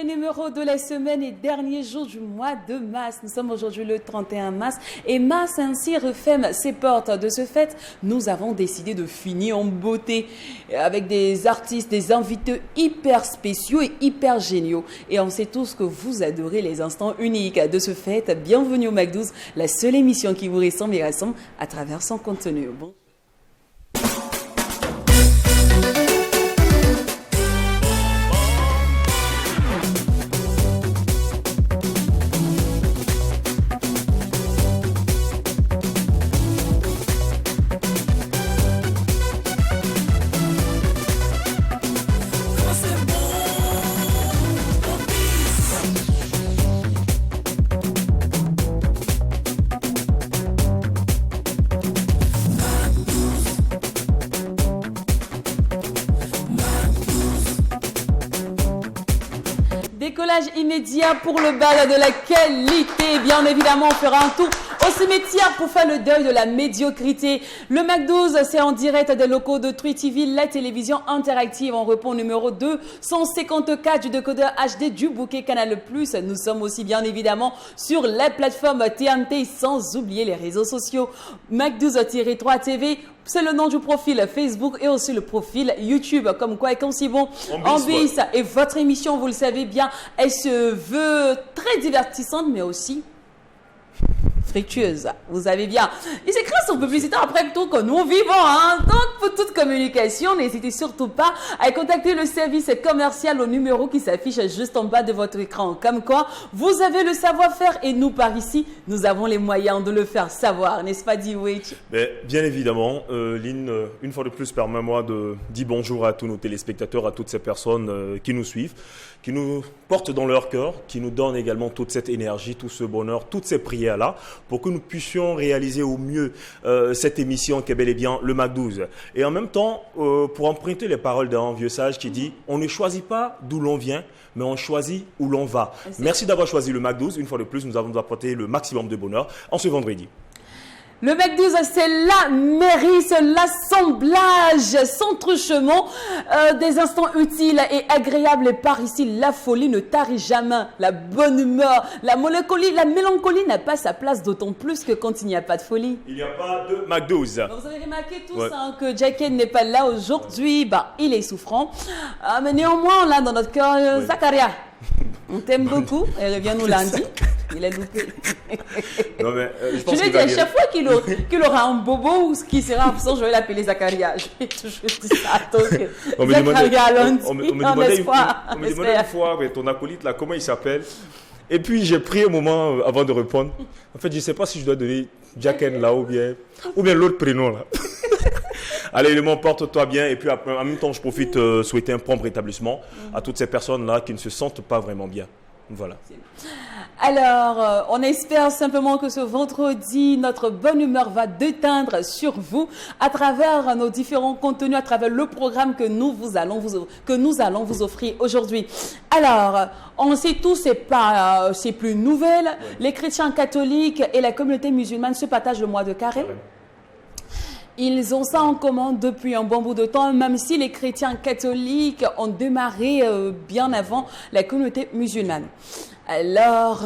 numéro de la semaine et dernier jour du mois de mars. Nous sommes aujourd'hui le 31 mars et mars ainsi referme ses portes. De ce fait, nous avons décidé de finir en beauté avec des artistes, des invités hyper spéciaux et hyper géniaux. Et on sait tous que vous adorez les instants uniques. De ce fait, bienvenue au Mac12, la seule émission qui vous ressemble et rassemble à travers son contenu. Bon. Décollage immédiat pour le bal de la qualité. Bien évidemment, on fera un tour au cimetière pour faire le deuil de la médiocrité. Le Mac12, c'est en direct des locaux de True TV, la télévision interactive. On répond au numéro 254 du décodeur HD du bouquet Canal+. Nous sommes aussi bien évidemment sur la plateforme TNT, sans oublier les réseaux sociaux. Mac12-3 TV. C'est le nom du profil Facebook et aussi le profil YouTube. Comme quoi, et comme si bon, en bis. Et votre émission, vous le savez bien, elle se veut très divertissante, mais aussi fructueuse. Vous savez bien. Il s'écrit son publicité après tout que nous vivons. Hein? Donc, pour toute communication, n'hésitez surtout pas à contacter le service commercial au numéro qui s'affiche juste en bas de votre écran. Comme quoi, vous avez le savoir-faire et nous, par ici, nous avons les moyens de le faire savoir. N'est-ce pas, Dewey? Bien évidemment. Lynn, une fois de plus, permets-moi de dire bonjour à tous nos téléspectateurs, à toutes ces personnes qui nous suivent, qui nous portent dans leur cœur, qui nous donnent également toute cette énergie, tout ce bonheur, toutes ces prières-là, pour que nous puissions réaliser au mieux cette émission qui est bel et bien le Mac12. Et en même temps, pour emprunter les paroles d'un vieux sage qui dit « On ne choisit pas d'où l'on vient, mais on choisit où l'on va ». Merci d'avoir choisi le Mac12. Une fois de plus, nous avons apporté le maximum de bonheur en ce vendredi. Le Mac12, c'est la mairie, c'est l'assemblage sans truchement des instants utiles et agréables. Et par ici, la folie ne tarit jamais. La bonne humeur, la mélancolie n'a pas sa place, d'autant plus que quand il n'y a pas de folie. Il n'y a pas de Mac12. Vous avez remarqué tous que Jacken n'est pas là aujourd'hui. Il est souffrant. Mais néanmoins, là, dans notre cœur, Zakaria, on t'aime beaucoup. Elle revient nous lundi. Il a loupé. Non, mais, je lui ai dit à chaque fois qu'il aura un bobo ou qui sera absent, je vais l'appeler Zakaria. Je vais toujours dire ça. Donc, Zakaria lundi, on me demandait une fois, ton acolyte, là, comment il s'appelle? Et puis, j'ai pris un moment avant de répondre. En fait, je ne sais pas si je dois donner Jacken là ou bien l'autre prénom là. Allez, Léman, porte-toi bien. Et puis, en même temps, je profite de souhaiter un prompt rétablissement à toutes ces personnes-là qui ne se sentent pas vraiment bien. Voilà. Alors, on espère simplement que ce vendredi, notre bonne humeur va déteindre sur vous à travers nos différents contenus, à travers le programme que nous allons vous offrir aujourd'hui. Alors, on sait tous, c'est plus nouvelle. Oui. Les chrétiens catholiques et la communauté musulmane se partagent le mois de carême. Oui. Ils ont ça en commun depuis un bon bout de temps, même si les chrétiens catholiques ont démarré bien avant la communauté musulmane. Alors,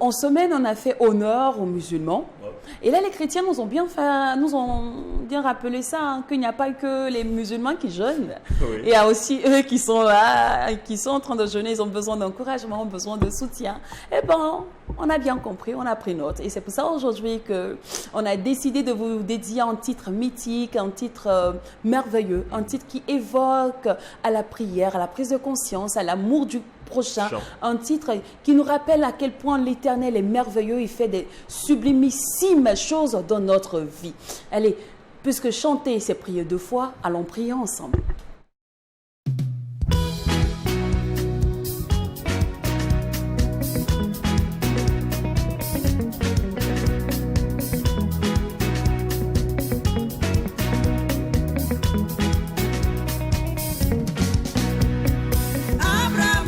en semaine, on a fait honneur aux musulmans. Ouais. Et là, les chrétiens nous ont bien rappelé ça, hein, qu'il n'y a pas que les musulmans qui jeûnent. Oui. Il y a aussi eux qui sont là, qui sont en train de jeûner. Ils ont besoin d'encouragement, besoin de soutien. Et bon, on a bien compris, on a pris note. Et c'est pour ça aujourd'hui qu'on a décidé de vous dédier un titre mythique, un titre merveilleux, un titre qui évoque à la prière, à la prise de conscience, à l'amour du prochain, un titre qui nous rappelle à quel point l'Éternel est merveilleux, il fait des sublimissimes choses dans notre vie. Allez, puisque chanter c'est prier 2 fois, allons prier ensemble. Abraham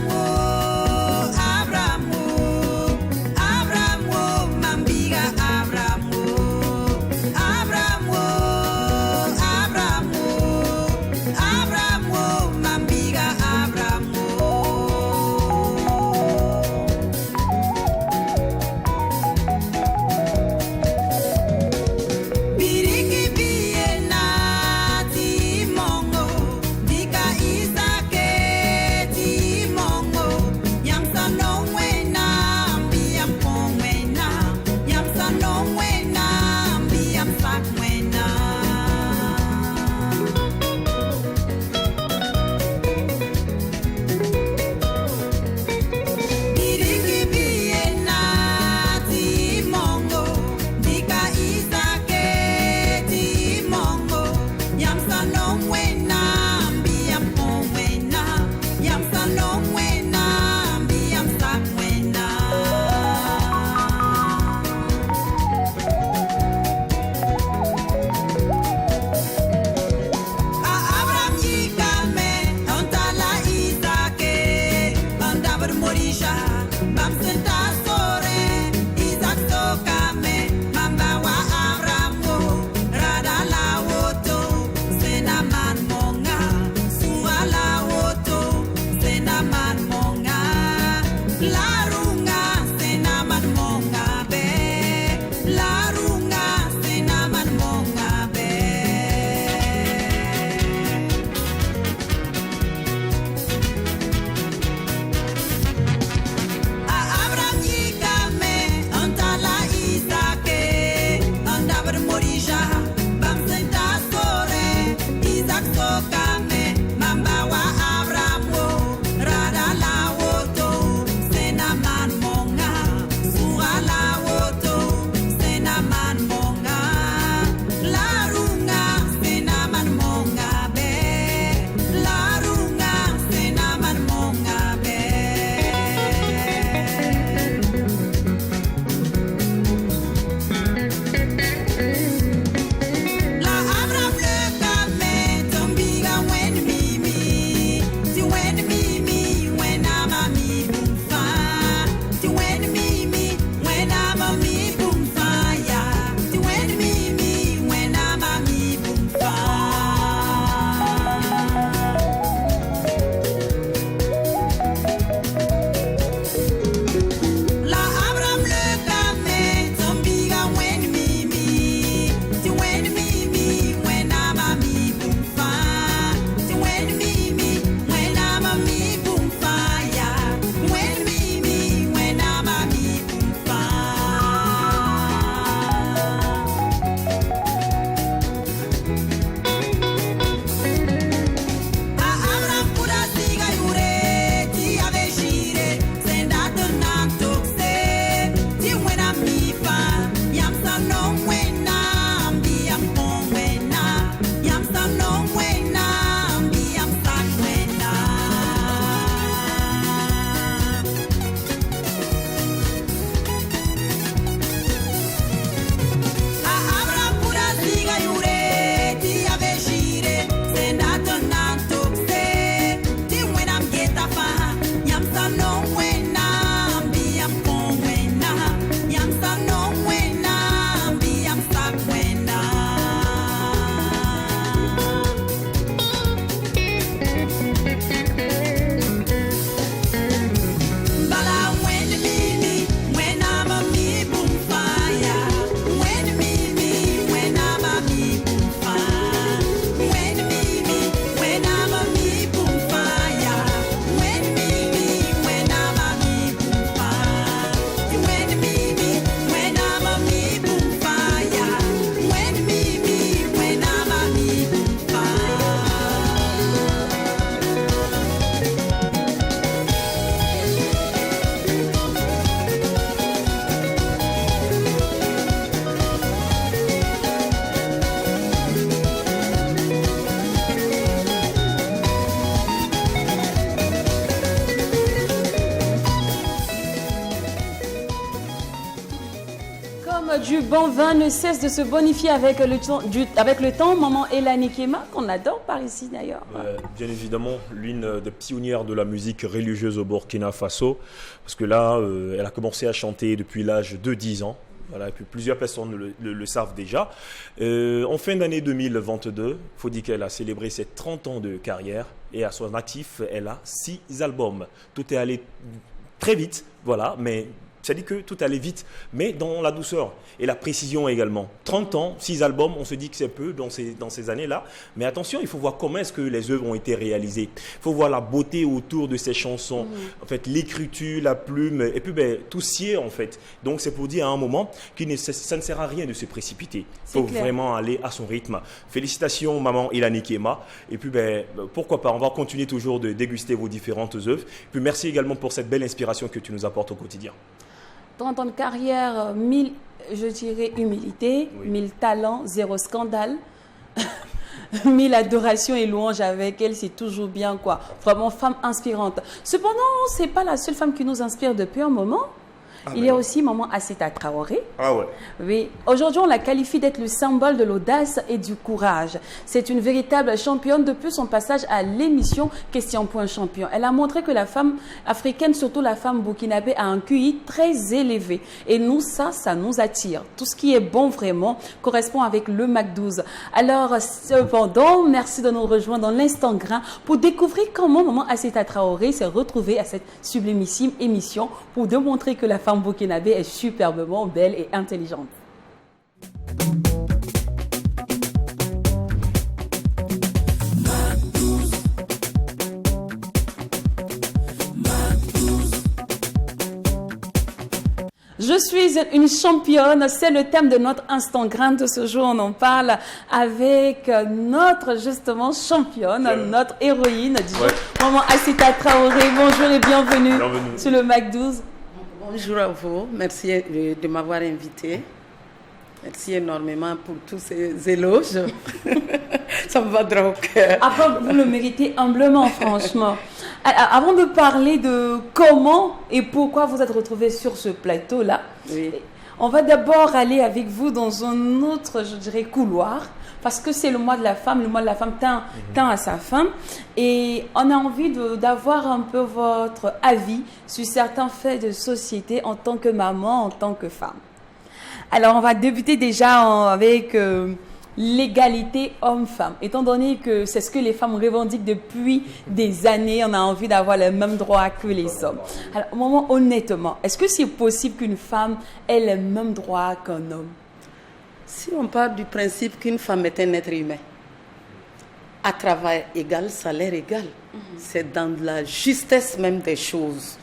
du bon vin ne cesse de se bonifier avec le temps. Maman Elani Kema, qu'on adore par ici d'ailleurs. Bien évidemment, l'une des pionnières de la musique religieuse au Burkina Faso, parce que là, elle a commencé à chanter depuis l'âge de 10 ans. Voilà, et puis plusieurs personnes le savent déjà. En fin d'année 2022, il faut dire qu'elle a célébré ses 30 ans de carrière et à son actif, elle a 6 albums. Tout est allé très vite, voilà, mais ça dit que tout allait vite, mais dans la douceur et la précision également. 30 ans, 6 albums, on se dit que c'est peu dans ces années-là, mais attention, il faut voir comment est-ce que les œuvres ont été réalisées. Il faut voir la beauté autour de ces chansons, en fait, l'écriture, la plume, et puis tout scier en fait. Donc c'est pour dire à un moment que ça ne sert à rien de se précipiter. Il faut vraiment aller à son rythme. Félicitations maman Elani Kema, et puis pourquoi pas, on va continuer toujours de déguster vos différentes œuvres. Et puis merci également pour cette belle inspiration que tu nous apportes au quotidien. 30 ans de carrière, 1000, je dirais, humilité, 1000 talents, 0 scandale, 1000 adorations et louanges avec elle, c'est toujours bien, quoi. Vraiment, femme inspirante. Cependant, ce n'est pas la seule femme qui nous inspire depuis un moment. Il y a aussi maman Asseta Traoré. Ah ouais. Oui. Aujourd'hui, on la qualifie d'être le symbole de l'audace et du courage. C'est une véritable championne depuis son passage à l'émission Question Point Champion. Elle a montré que la femme africaine, surtout la femme burkinabé, a un QI très élevé. Et nous, ça nous attire. Tout ce qui est bon vraiment correspond avec le Mac 12. Alors, cependant, merci de nous rejoindre dans l'instant grain pour découvrir comment maman Asseta Traoré s'est retrouvée à cette sublimissime émission pour démontrer que la femme burkinabé est superbement belle et intelligente. Je suis une championne, c'est le thème de notre instant grain de ce jour. On en parle avec notre justement championne, notre héroïne du jour, maman Asseta Traoré. Bonjour et bienvenue sur le Mac 12. Bonjour à vous, merci de m'avoir invité. Merci énormément pour tous ces éloges. Ça me va droit au cœur. Après, vous le méritez humblement, franchement. Alors, avant de parler de comment et pourquoi vous êtes retrouvés sur ce plateau-là, on va d'abord aller avec vous dans un autre, je dirais, couloir. Parce que c'est le mois de la femme tend à sa fin. Et on a envie d'avoir un peu votre avis sur certains faits de société en tant que maman, en tant que femme. Alors, on va débuter déjà avec l'égalité homme-femme. Étant donné que c'est ce que les femmes revendiquent depuis des années, on a envie d'avoir les mêmes droits que les hommes. Alors, au moment, honnêtement, est-ce que c'est possible qu'une femme ait les mêmes droits qu'un homme? Si on part du principe qu'une femme est un être humain, à travail égal, salaire égal, c'est dans la justesse même des choses.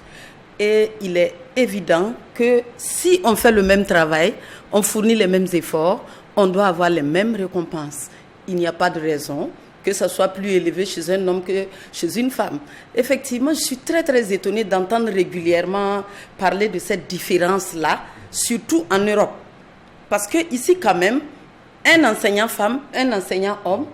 Et il est évident que si on fait le même travail, on fournit les mêmes efforts, on doit avoir les mêmes récompenses. Il n'y a pas de raison que ça soit plus élevé chez un homme que chez une femme. Effectivement, je suis très très étonnée d'entendre régulièrement parler de cette différence-là, surtout en Europe. Parce que ici, quand même, un enseignant femme, un enseignant homme,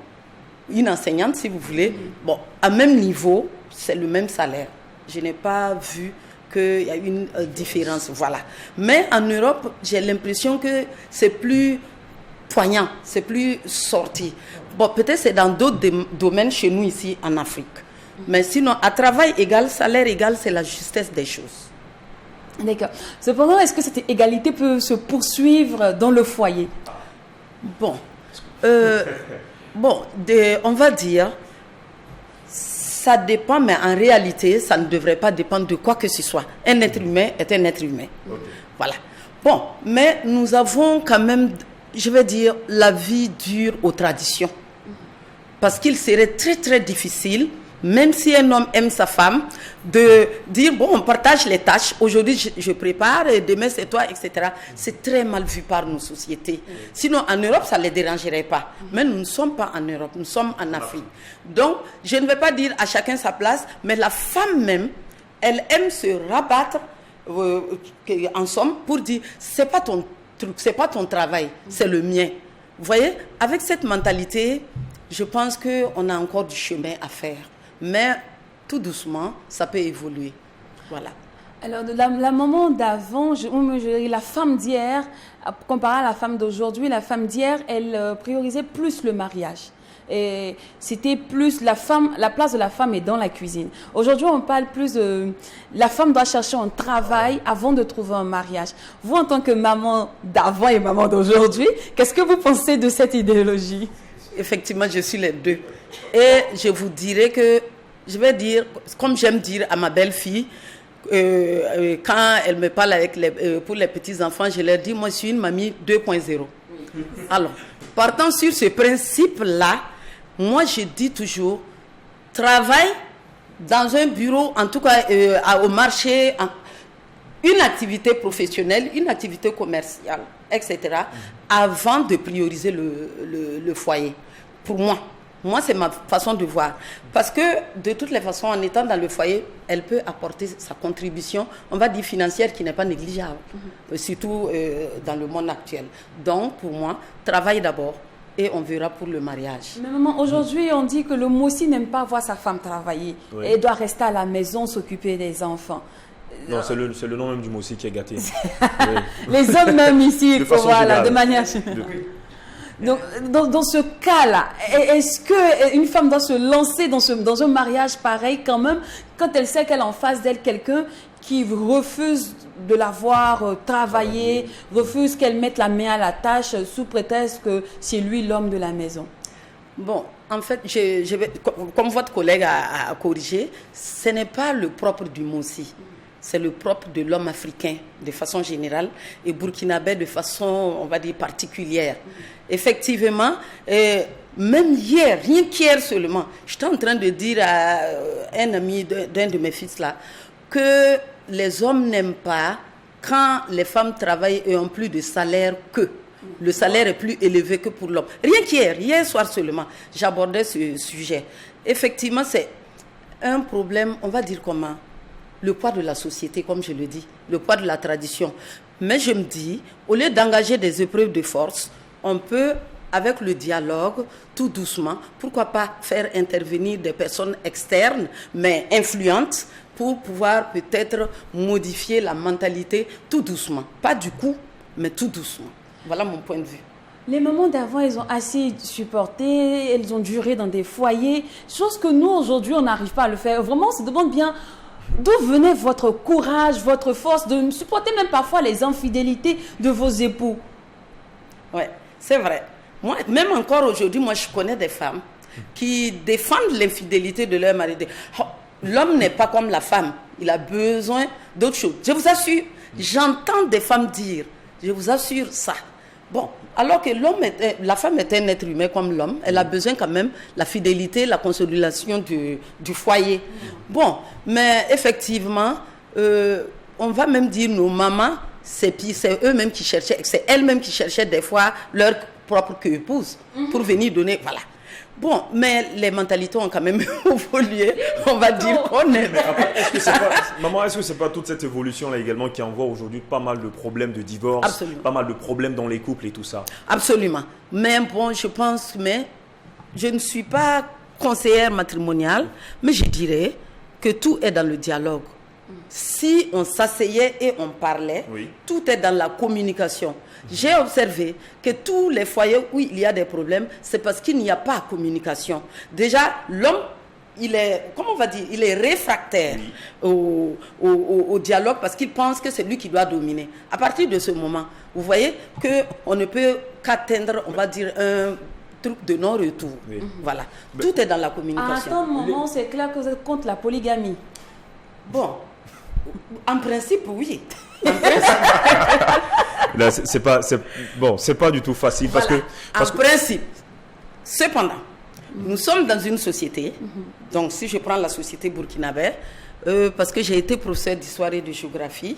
une enseignante, si vous voulez, bon, à même niveau, c'est le même salaire. Je n'ai pas vu qu'il y a une différence, voilà. Mais en Europe, j'ai l'impression que c'est plus poignant, c'est plus sorti. Bon, peut-être c'est dans d'autres domaines chez nous ici en Afrique. Mais sinon, à travail égal, salaire égal, c'est la justesse des choses. D'accord. Cependant, est-ce que cette égalité peut se poursuivre dans le foyer? Bon, on va dire, ça dépend, mais en réalité, ça ne devrait pas dépendre de quoi que ce soit. Un être humain est un être humain. Voilà. Bon, mais nous avons quand même, je vais dire, la vie dure aux traditions. Parce qu'il serait très très difficile, même si un homme aime sa femme, de dire, bon, on partage les tâches, aujourd'hui je prépare, demain c'est toi, etc. C'est très mal vu par nos sociétés. Sinon, en Europe, ça ne les dérangerait pas. Mais nous ne sommes pas en Europe, nous sommes en Afrique. Donc, je ne vais pas dire à chacun sa place, mais la femme même, elle aime se rabattre, en somme, pour dire, c'est pas ton truc, c'est pas ton travail, c'est le mien. Vous voyez, avec cette mentalité, je pense qu'on a encore du chemin à faire. Mais tout doucement, ça peut évoluer. Voilà. Alors, la maman d'avant, la femme d'hier, comparée à la femme d'aujourd'hui, la femme d'hier, elle priorisait plus le mariage. Et c'était plus la place de la femme est dans la cuisine. Aujourd'hui, on parle plus de la femme doit chercher un travail avant de trouver un mariage. Vous, en tant que maman d'avant et maman d'aujourd'hui, qu'est-ce que vous pensez de cette idéologie? Effectivement, je suis les deux. Et je vous dirais que, je vais dire, comme j'aime dire à ma belle-fille, quand elle me parle pour les petits-enfants, je leur dis, moi, je suis une mamie 2.0. Alors, partant sur ce principe-là, moi, je dis toujours, travaille dans un bureau, en tout cas au marché, une activité professionnelle, une activité commerciale, etc., avant de prioriser le foyer. Pour moi, c'est ma façon de voir. Parce que, de toutes les façons, en étant dans le foyer, elle peut apporter sa contribution, on va dire financière, qui n'est pas négligeable, surtout dans le monde actuel. Donc, pour moi, travaille d'abord et on verra pour le mariage. Mais maman, aujourd'hui, on dit que le Moussi n'aime pas voir sa femme travailler. Oui. Elle doit rester à la maison, s'occuper des enfants. Non, c'est le nom même du Moussi qui est gâté. Oui. Les hommes même ici, de manière... Donc, dans ce cas-là, est-ce qu'une femme doit se lancer dans un mariage pareil quand même, quand elle sait qu'elle a en face d'elle quelqu'un qui refuse de la voir travailler, refuse qu'elle mette la main à la tâche sous prétexte que c'est lui l'homme de la maison? Bon, en fait, je vais, comme votre collègue a corrigé, ce n'est pas le propre du Moussi. C'est le propre de l'homme africain de façon générale et burkinabé de façon, on va dire, particulière. Effectivement, même hier, rien qu'hier seulement, j'étais en train de dire à un ami d'un de mes fils là que les hommes n'aiment pas quand les femmes travaillent et ont plus de salaire qu'eux. Le salaire est plus élevé que pour l'homme. Rien qu'hier, hier soir seulement, j'abordais ce sujet. Effectivement, c'est un problème, on va dire comment ? Le poids de la société, comme je le dis, le poids de la tradition. Mais je me dis, au lieu d'engager des épreuves de force, on peut, avec le dialogue, tout doucement, pourquoi pas faire intervenir des personnes externes, mais influentes, pour pouvoir peut-être modifier la mentalité tout doucement. Pas du coup, mais tout doucement. Voilà mon point de vue. Les mamans d'avant, elles ont assez supporté, elles ont duré dans des foyers, chose que nous, aujourd'hui, on n'arrive pas à le faire. Vraiment, on se demande bien... D'où venait votre courage, votre force de supporter même parfois les infidélités de vos époux? Oui, c'est vrai. Moi, même encore aujourd'hui, moi, je connais des femmes qui défendent l'infidélité de leur mari. Oh, l'homme n'est pas comme la femme. Il a besoin d'autre chose. Je vous assure, j'entends des femmes dire, je vous assure ça. Bon, alors que la femme est un être humain comme l'homme, elle a besoin quand même de la fidélité, la consolidation du foyer. Bon, mais effectivement, on va même dire nos mamans, c'est eux-mêmes qui cherchaient, c'est elles-mêmes qui cherchaient des fois leur propre épouse pour venir donner, voilà. Bon, mais les mentalités ont quand même évolué, on va dire qu'on est... Maman, est-ce que c'est pas toute cette évolution-là également qui envoie aujourd'hui pas mal de problèmes de divorce, Absolument. Pas mal de problèmes dans les couples et tout ça? Absolument. Mais bon, je pense, mais je ne suis pas conseillère matrimoniale, mais je dirais que tout est dans le dialogue. Si on s'asseyait et on parlait, oui. Tout est dans la communication. J'ai observé que tous les foyers où il y a des problèmes, c'est parce qu'il n'y a pas de communication. Déjà, l'homme, il est, comment on va dire, il est réfractaire au dialogue parce qu'il pense que c'est lui qui doit dominer. À partir de ce moment, vous voyez qu'on ne peut qu'atteindre, on va dire, un truc de non-retour. Oui. Voilà. Mais tout est dans la communication. À un moment, c'est clair que vous êtes contre la polygamie. Bon, en principe, oui. Là, c'est pas du tout facile. Voilà. En principe. Cependant, nous sommes dans une société, donc si je prends la société burkinabé, parce que j'ai été professeur d'histoire et de géographie,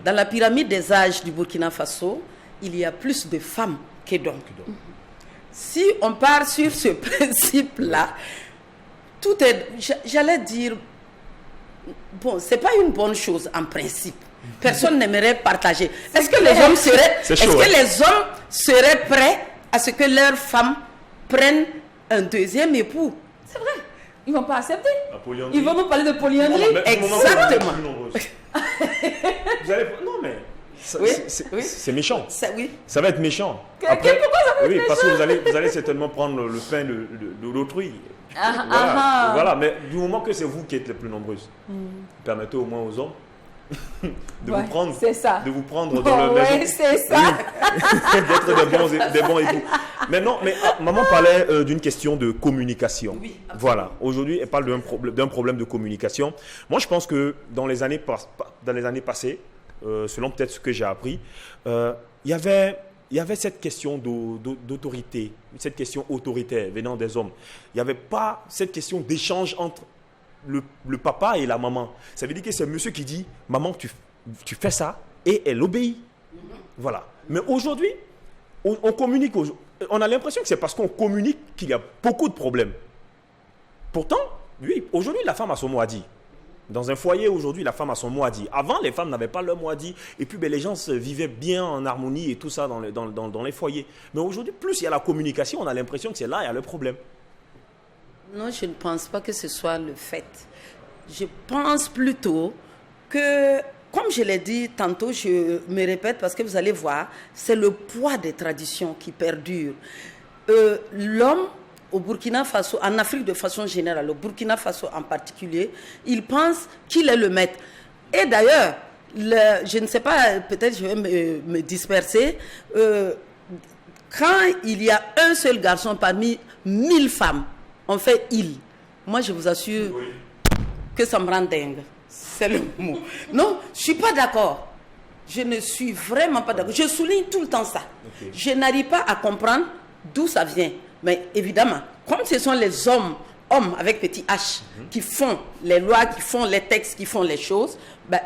dans la pyramide des âges du Burkina Faso, il y a plus de femmes que d'hommes. Si on part sur ce principe-là, tout est, j'allais dire, bon, c'est pas une bonne chose en principe. Personne n'aimerait partager. Est-ce que les hommes seraient prêts à ce que leurs femmes prennent un deuxième époux? C'est vrai. Ils vont pas accepter. Ils vont nous parler de polyandrie. Exactement. Vous allez... Non, mais Oui, c'est méchant. Oui. Ça va être méchant. Pourquoi ça va être oui, parce que vous allez certainement prendre le pain de l'autrui. Voilà, mais du moment que c'est vous qui êtes les plus nombreuses, permettez au moins aux hommes de vous prendre dans leur maison. Oui, c'est ça. D'être des bons époux. Mais non, maman parlait d'une question de communication. Oui, absolument. Voilà. Aujourd'hui, elle parle d'un problème de communication. Moi, je pense que dans les années passées, selon peut-être ce que j'ai appris, il y avait cette question d'autorité, cette question autoritaire venant des hommes. Il n'y avait pas cette question d'échange entre le papa et la maman. Ça veut dire que c'est monsieur qui dit « Maman, tu fais ça » et elle obéit. Voilà. Mais aujourd'hui, on communique. On a l'impression que c'est parce qu'on communique qu'il y a beaucoup de problèmes. Pourtant, oui, aujourd'hui, la femme a son mot à dire. Dans un foyer, aujourd'hui, la femme a son mot à dire. Avant, les femmes n'avaient pas leur mot à dire. Et puis, les gens vivaient bien en harmonie et tout ça dans les foyers. Mais aujourd'hui, plus il y a la communication, on a l'impression que c'est là qu'il y a le problème. Non, je ne pense pas que ce soit le fait. Je pense plutôt que, comme je l'ai dit tantôt, je me répète parce que vous allez voir, c'est le poids des traditions qui perdure. L'homme, au Burkina Faso, en Afrique de façon générale, au Burkina Faso en particulier, il pense qu'il est le maître. Et d'ailleurs, je ne sais pas, peut-être je vais me disperser, quand il y a un seul garçon parmi 1000 femmes, on fait il. Moi, je vous assure que ça me rend dingue. C'est le mot. Non, je ne suis pas d'accord. Je ne suis vraiment pas d'accord. Je souligne tout le temps ça. Okay. Je n'arrive pas à comprendre d'où ça vient. Mais évidemment, comme ce sont les hommes avec petit H, qui font les lois, qui font les textes, qui font les choses,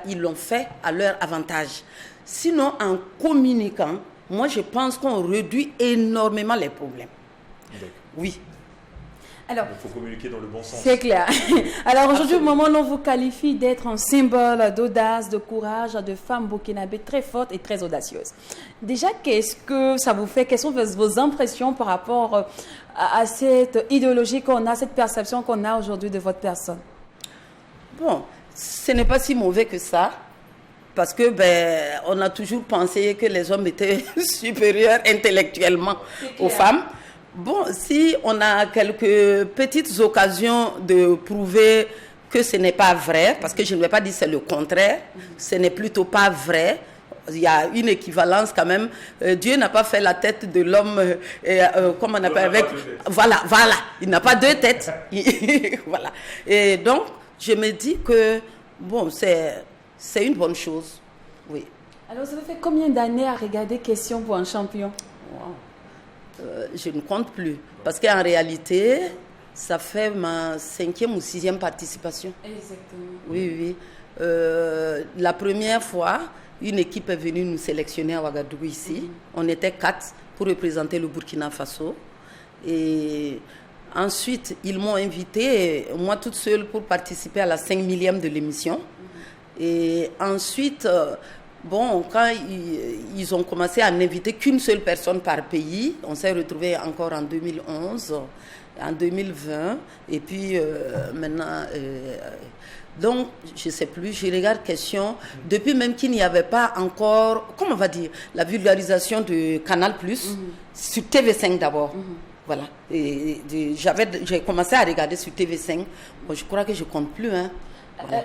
ils l'ont fait à leur avantage. Sinon, en communiquant, moi, je pense qu'on réduit énormément les problèmes. Oui. Alors, il faut communiquer dans le bon sens. C'est clair. Alors aujourd'hui, au moment où on vous qualifie d'être un symbole d'audace, de courage, de femme burkinabé très forte et très audacieuse. Déjà, qu'est-ce que ça vous fait? Quelles sont vos impressions par rapport à cette idéologie qu'on a, cette perception qu'on a aujourd'hui de votre personne? Bon, ce n'est pas si mauvais que ça. Parce que on a toujours pensé que les hommes étaient supérieurs intellectuellement aux femmes. Bon, si on a quelques petites occasions de prouver que ce n'est pas vrai, parce que je ne vais pas dire c'est le contraire, ce n'est plutôt pas vrai. Il y a une équivalence quand même. Dieu n'a pas fait la tête de l'homme, comme on appelle avec... Voilà, il n'a pas deux têtes. Voilà. Et donc, je me dis que, bon, c'est une bonne chose. Oui. Alors, ça fait combien d'années à regarder Question pour un champion? Wow. Je ne compte plus. Parce qu'en réalité, ça fait ma 5e ou 6e participation. Exactement. Oui. La première fois, une équipe est venue nous sélectionner à Ouagadougou ici. On était 4 pour représenter le Burkina Faso. Et ensuite, ils m'ont invité, moi toute seule, pour participer à la 5 000e de l'émission. Et ensuite... Bon, quand ils ont commencé à n'inviter qu'une seule personne par pays, on s'est retrouvés encore en 2011, en 2020, et puis maintenant... donc, je ne sais plus, je regarde Question, depuis même qu'il n'y avait pas encore, comment on va dire, la vulgarisation de Canal+, sur TV5 d'abord. Voilà. Et j'ai commencé à regarder sur TV5. Bon, je crois que je ne compte plus, hein. Voilà.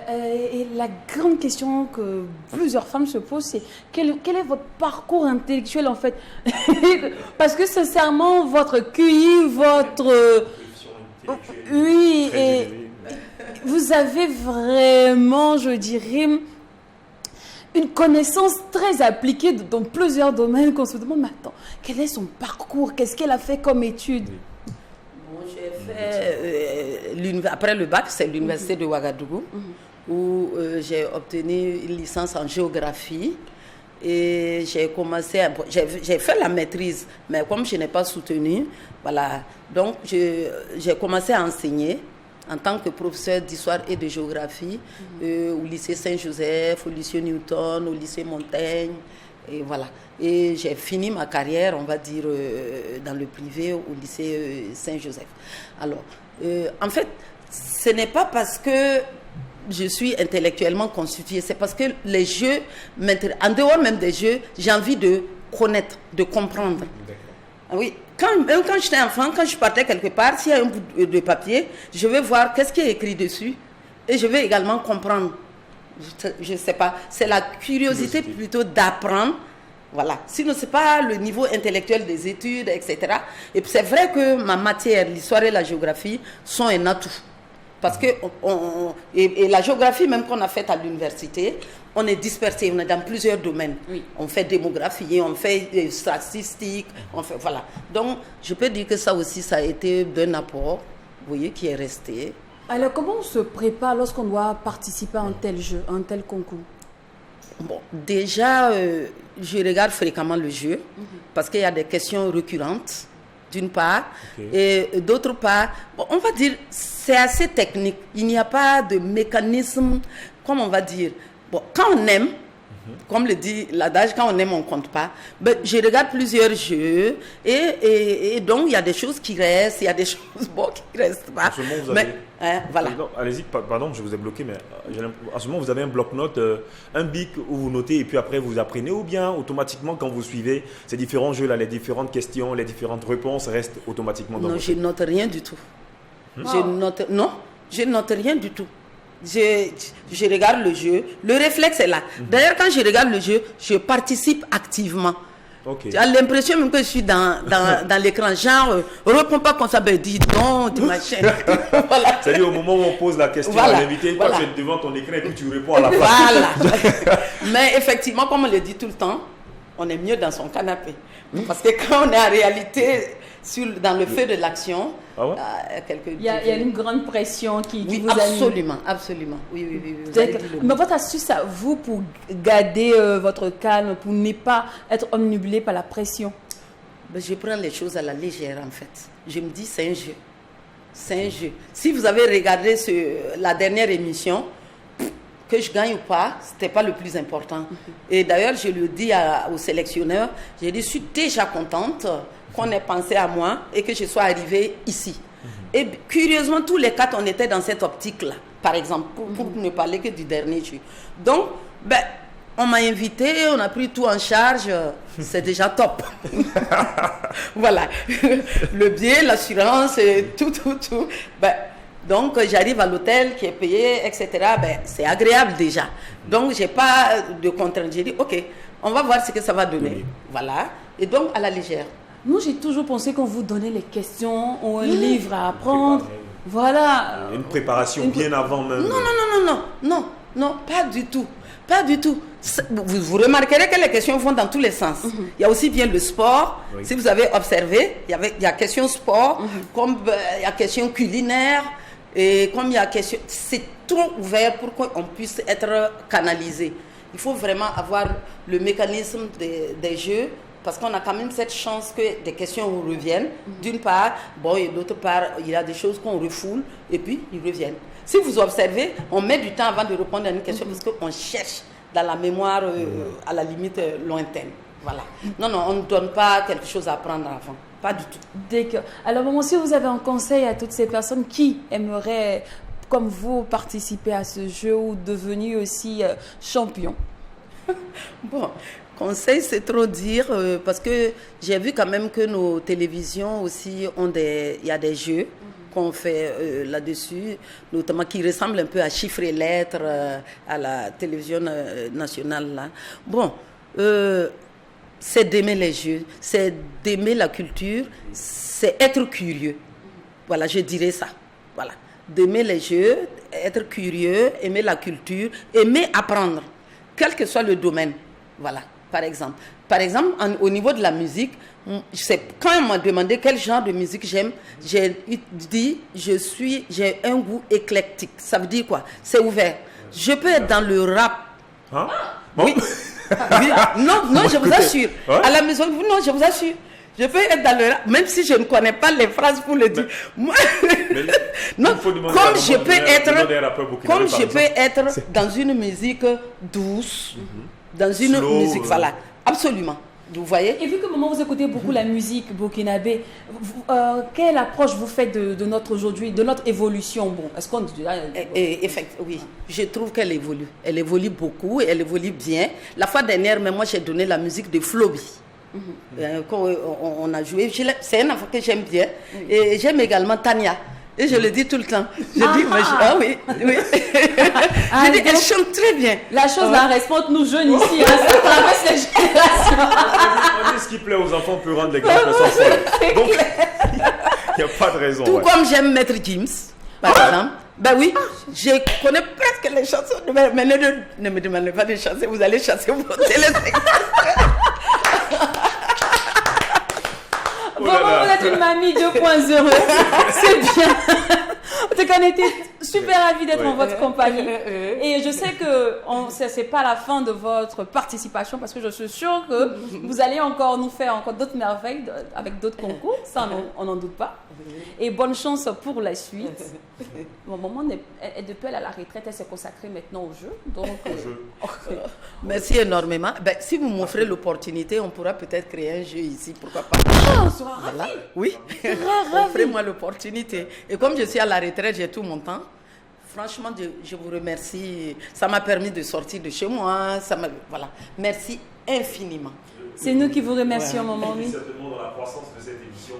Et la grande question que plusieurs femmes se posent, c'est quel est votre parcours intellectuel en fait? Parce que sincèrement, votre QI, votre... Oui, et vous avez vraiment, je dirais, une connaissance très appliquée dans plusieurs domaines qu'on se demande, mais attends, quel est son parcours? Qu'est-ce qu'elle a fait comme études? J'ai fait, après le bac, c'est l'université de Ouagadougou, où j'ai obtenu une licence en géographie. Et j'ai fait la maîtrise, mais comme je n'ai pas soutenu, voilà. Donc j'ai commencé à enseigner en tant que professeur d'histoire et de géographie au lycée Saint-Joseph, au lycée Newton, au lycée Montaigne. Et voilà. Et j'ai fini ma carrière, on va dire, dans le privé au lycée Saint-Joseph. Alors, en fait, ce n'est pas parce que je suis intellectuellement constituée. C'est parce que les jeux, en dehors même des jeux, j'ai envie de connaître, de comprendre. Oui, même quand j'étais enfant, quand je partais quelque part, s'il y a un bout de papier, je vais voir qu'est-ce qui est écrit dessus et je vais également comprendre. Je ne sais pas, c'est la curiosité plutôt d'apprendre. Voilà, sinon c'est pas le niveau intellectuel des études, etc. Et puis c'est vrai que ma matière, l'histoire et la géographie, sont un atout. Parce que et la géographie même qu'on a faite à l'université, on est dispersé, on est dans plusieurs domaines. Oui. On fait démographie, on fait des statistiques, on fait, voilà. Donc je peux dire que ça aussi, ça a été d'un apport, vous voyez, qui est resté. Alors comment on se prépare lorsqu'on doit participer à un tel jeu, à un tel concours? Bon, déjà, je regarde fréquemment le jeu parce qu'il y a des questions récurrentes, d'une part, et d'autre part, bon, on va dire, c'est assez technique. Il n'y a pas de mécanisme, comme on va dire. Bon, quand on aime, comme le dit l'adage, quand on aime, on ne compte pas. Ben, je regarde plusieurs jeux et donc il y a des choses qui restent, il y a des choses qui ne restent pas. Voilà. Allez-y, pardon, je vous ai bloqué, mais à ce moment, vous avez un bloc-notes, un bic où vous notez et puis après vous apprenez, ou bien automatiquement quand vous suivez ces différents jeux-là, les différentes questions, les différentes réponses restent automatiquement dans votre tête. Non, je note rien du tout. Je note rien du tout. Je regarde le jeu, le réflexe est là. D'ailleurs, quand je regarde le jeu, je participe activement. J'ai l'impression même que je suis dans l'écran, genre, réponds pas comme ça, ben dis non, dis machin. Voilà. C'est-à-dire au moment où on pose la question à l'invité, toi tu es devant ton écran et puis tu réponds à la place. Voilà. Mais effectivement, comme on le dit tout le temps, on est mieux dans son canapé. Parce que quand on est en réalité dans le feu de l'action, il y a une grande pression qui vous anime. Absolument. Oui. Mais votre astuce à vous pour garder votre calme, pour ne pas être omnibulé par la pression? Je prends les choses à la légère en fait. Je me dis c'est un jeu. C'est un jeu. Si vous avez regardé la dernière émission, que je gagne ou pas, ce n'était pas le plus important. Et d'ailleurs, je le dis au sélectionneur, j'ai dit, je suis déjà contente qu'on ait pensé à moi et que je sois arrivée ici. Et curieusement, tous les quatre, on était dans cette optique-là, par exemple, pour ne parler que du dernier jeu. Donc, on m'a invité, on a pris tout en charge, c'est déjà top. Voilà. Le billet, l'assurance, tout. Donc, j'arrive à l'hôtel qui est payé, etc. C'est agréable déjà. Donc, je n'ai pas de contraintes. J'ai dit, OK, on va voir ce que ça va donner. Oui. Voilà. Et donc, à la légère. Moi, j'ai toujours pensé qu'on vous donnait les questions ou un livre à apprendre. Voilà. Une préparation bien avant même. Non, pas du tout. Pas du tout. Vous remarquerez que les questions vont dans tous les sens. Il y a aussi bien le sport. Oui. Si vous avez observé, il y a question sport, comme il y a question culinaire. Et comme il y a question, c'est trop ouvert pour qu'on puisse être canalisé. Il faut vraiment avoir le mécanisme des jeux, parce qu'on a quand même cette chance que des questions reviennent. D'une part, et d'autre part, il y a des choses qu'on refoule, et puis ils reviennent. Si vous observez, on met du temps avant de répondre à une question, parce qu'on cherche dans la mémoire, à la limite lointaine. Voilà. Non, on ne donne pas quelque chose à apprendre avant. Pas du tout. D'accord. Alors, maman, si vous avez un conseil à toutes ces personnes qui aimeraient, comme vous, participer à ce jeu ou devenir aussi champion? Bon, conseil, c'est trop dire, parce que j'ai vu quand même que nos télévisions aussi il y a des jeux qu'on fait là-dessus, notamment qui ressemblent un peu à Chiffres et Lettres, à la télévision nationale là. Bon, c'est d'aimer les jeux, c'est d'aimer la culture, c'est être curieux. Voilà, je dirais ça. Voilà, d'aimer les jeux, être curieux, aimer la culture, aimer apprendre, quel que soit le domaine. Voilà, par exemple. Par exemple, au niveau de la musique, quand on m'a demandé quel genre de musique j'aime, j'ai dit j'ai un goût éclectique. Ça veut dire quoi? C'est ouvert. Je peux être dans le rap. Hein? Bon. Oui. Non, je vous assure. Ouais. À la maison, non, je vous assure. Je peux être dans le rap, même si je ne connais pas les phrases pour le dire. Moi, non, comme je peux être dans une musique douce, dans une musique, voilà, absolument. Vous voyez? Et vu que maman vous écoutez beaucoup la musique burkinabé, quelle approche vous faites de notre aujourd'hui, de notre évolution? Bon, est-ce qu'on effectivement, oui, je trouve qu'elle évolue. Elle évolue beaucoup, elle évolue bien. La fois dernière, mais moi j'ai donné la musique de Floby. Quand on a joué, c'est un enfant que j'aime bien. Et j'aime également Tania. Et je le dis tout le temps. Je dis, oui. Je dis, elle chante très bien. La chose la reste nous jeunes ici, hein, ça traverse les générations. On dit ce qui plaît aux enfants peut rendre les grands sans. Donc, il n'y a pas de raison. Tout comme j'aime Maître James, par exemple. Ben oui, je connais presque les chansons. Mais ne me demandez pas de chanter, vous allez chanter vos téléspectateurs. Vraiment, vous êtes une mamie 2.0. C'est bien. En tout cas, on était super ravis d'être en votre compagnie. Et je sais que ce n'est pas la fin de votre participation parce que je suis sûre que vous allez encore nous faire encore d'autres merveilles avec d'autres concours. Ça, on n'en doute pas. Et bonne chance pour la suite. Mon maman, depuis elle à la retraite, elle s'est consacrée maintenant au jeu. Donc, merci énormément. Ben, si vous m'offrez l'opportunité, on pourra peut-être créer un jeu ici. Pourquoi pas? On sera ravis. Oui. Offrez-moi l'opportunité. Et comme je suis à la retraite, j'ai tout mon temps. Franchement, je vous remercie. Ça m'a permis de sortir de chez moi. Voilà. Merci infiniment. C'est nous qui vous remercions, maman. Oui. Certainement dans la croissance de cette émission,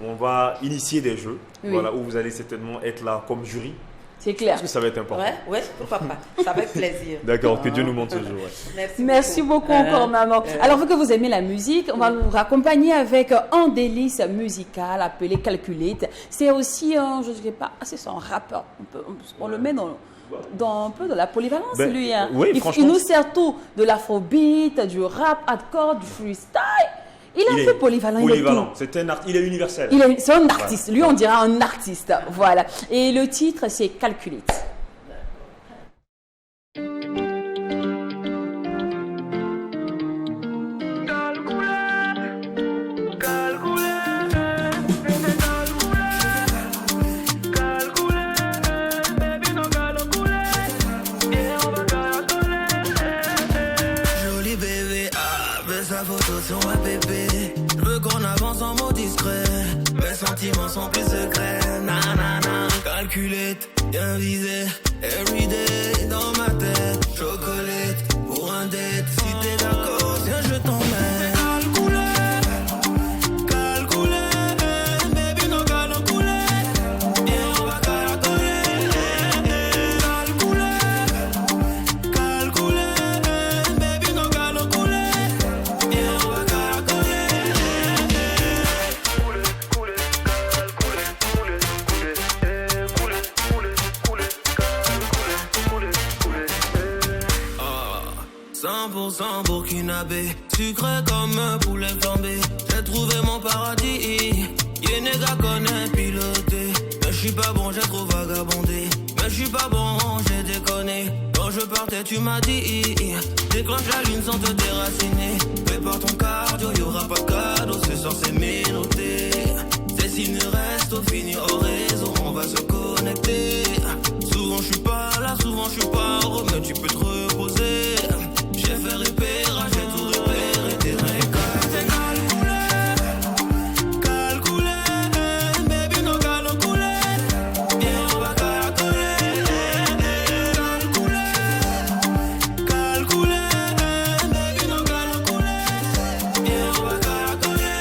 on va initier des jeux, voilà, où vous allez certainement être là comme jury. C'est clair. Parce que ça va être important. Oui, pourquoi pas. Ça va être plaisir. D'accord, que Dieu nous montre ce jour. Ouais. Merci beaucoup encore, maman. Alors, vu que vous aimez la musique, on va vous raccompagner avec un délice musical appelé Calculate. C'est aussi, je ne dirais pas, c'est un rappeur. On le met dans un peu de la polyvalence, lui. Hein. Oui, il nous sert tout, de l'afrobeat, du rap, hardcore, du freestyle. Il est un peu polyvalent. Il est universel. C'est un artiste. Voilà. Lui, on dira un artiste. Voilà. Et le titre, c'est Calculate. Sont plus secrets, nanana. Calculette, bien visé, everyday dans ma tête. Chocolate, pour un date, si t'es d'accord, viens je t'emmène. Burkinabé, sucré comme un poulet flambé. J'ai trouvé mon paradis. Yenega connaît piloter. Mais je suis pas bon, j'ai trop vagabondé. Mais je suis pas bon, j'ai déconné. Quand je partais, tu m'as dit déclenche la lune sans te déraciner. Prépare ton cardio, y'aura pas de cadeau. Ce soir c'est menotté. Ces signes restent au fini au réseau. On va se connecter. Souvent je suis pas là, souvent je suis pas heureux. Mais tu peux te reposer. J'ai fait repérage, j'ai tout repéré, t'es récalé. Calculé, baby, no calculé. Yeah, on va calculer. Calculé, baby, no calculé. Yeah, on va calculer.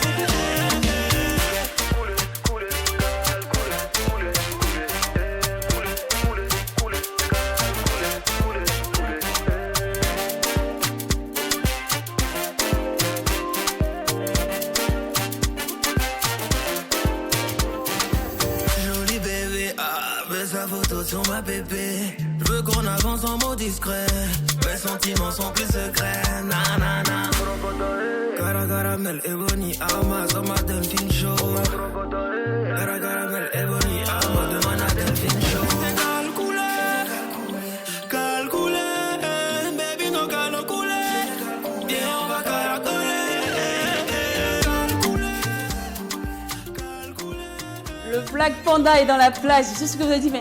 Sur ma bébé, je veux qu'on avance en mot discret. Mes sentiments sont plus secrets. Nanana. Cara caramel ebony alma sama Delphine Show. Cara caramel ebony alma demande à Delphine Show. Calculé, baby no calculé. Yeah, on va calculer. Le Black Panda est dans la place. Je sais ce que vous avez dit, mais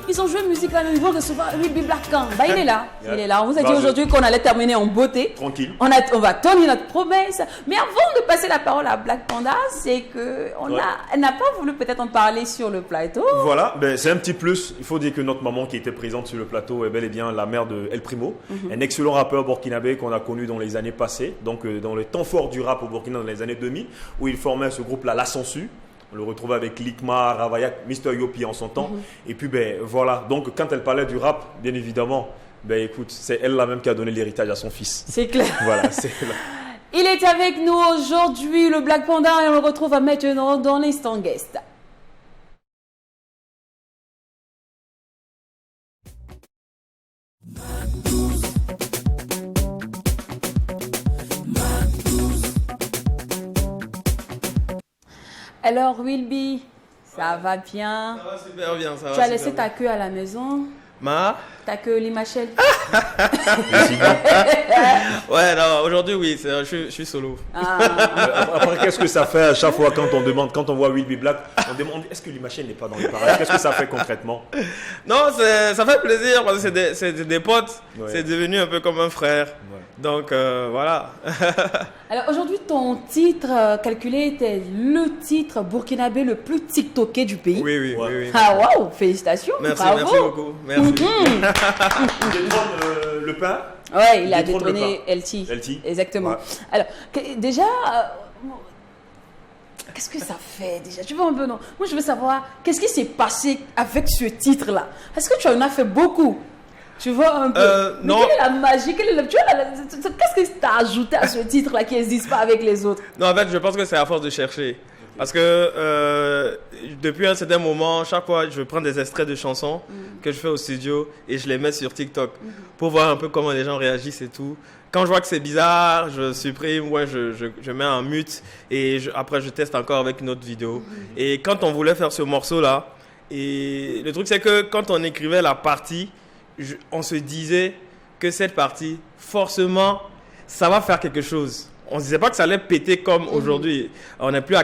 ils ont joué musique là, mais ils vont recevoir Will Black quand bah, il est là. Il est là. On vous a dit aujourd'hui qu'on allait terminer en beauté. Tranquille. On va tenir notre promesse. Mais avant de passer la parole à Black Panda, c'est qu'elle n'a pas voulu peut-être en parler sur le plateau. Voilà, c'est un petit plus. Il faut dire que notre maman qui était présente sur le plateau est bel et bien la mère de El Primo, un excellent rappeur burkinabé qu'on a connu dans les années passées, donc dans le temps fort du rap au Burkina dans les années 2000, où il formait ce groupe-là, La Sensu. On le retrouvait avec Likma, Ravayak, Mr. Yopi en son temps. Et puis, voilà. Donc, quand elle parlait du rap, bien évidemment, écoute, c'est elle-là même qui a donné l'héritage à son fils. C'est clair. Voilà, c'est là. Il est avec nous aujourd'hui, le Black Panda, et on le retrouve maintenant dans l'instant guest. Alors, Wilby, ça va bien? Ça va super bien, ça va. Tu as laissé ta queue à la maison? Ta queue Limachel? Ouais, non, aujourd'hui, oui, je suis solo. Après, qu'est-ce que ça fait à chaque fois quand on voit Will Be Black, on demande est-ce que Limachel n'est pas dans les parages? Qu'est-ce que ça fait concrètement? Non, ça fait plaisir parce que c'est des potes, c'est devenu un peu comme un frère. Ouais. Donc, voilà. Alors, aujourd'hui, ton titre calculé était le titre burkinabé le plus tiktoké du pays. Oui. Ah, waouh, félicitations. Merci, bravo. Merci beaucoup. Merci. Il détrône le pain. Ouais, il a détrôné LT. Exactement. Ouais. Alors, déjà, qu'est-ce que ça fait déjà? Tu vois un peu, non? Moi, je veux savoir, qu'est-ce qui s'est passé avec ce titre-là? Est-ce que tu en as fait beaucoup? Tu vois un peu. Non. Quelle est la magie? Qu'est-ce que tu as ajouté à ce titre-là qui n'existe pas avec les autres? Non, en fait, je pense que c'est à force de chercher. Parce que depuis un certain moment, chaque fois, je prends des extraits de chansons que je fais au studio et je les mets sur TikTok pour voir un peu comment les gens réagissent et tout. Quand je vois que c'est bizarre, je supprime, je mets en mute et après je teste encore avec une autre vidéo. Et quand on voulait faire ce morceau-là, et le truc c'est que quand on écrivait la partie, on se disait que cette partie, forcément, ça va faire quelque chose. On ne se disait pas que ça allait péter comme aujourd'hui. On n'a plus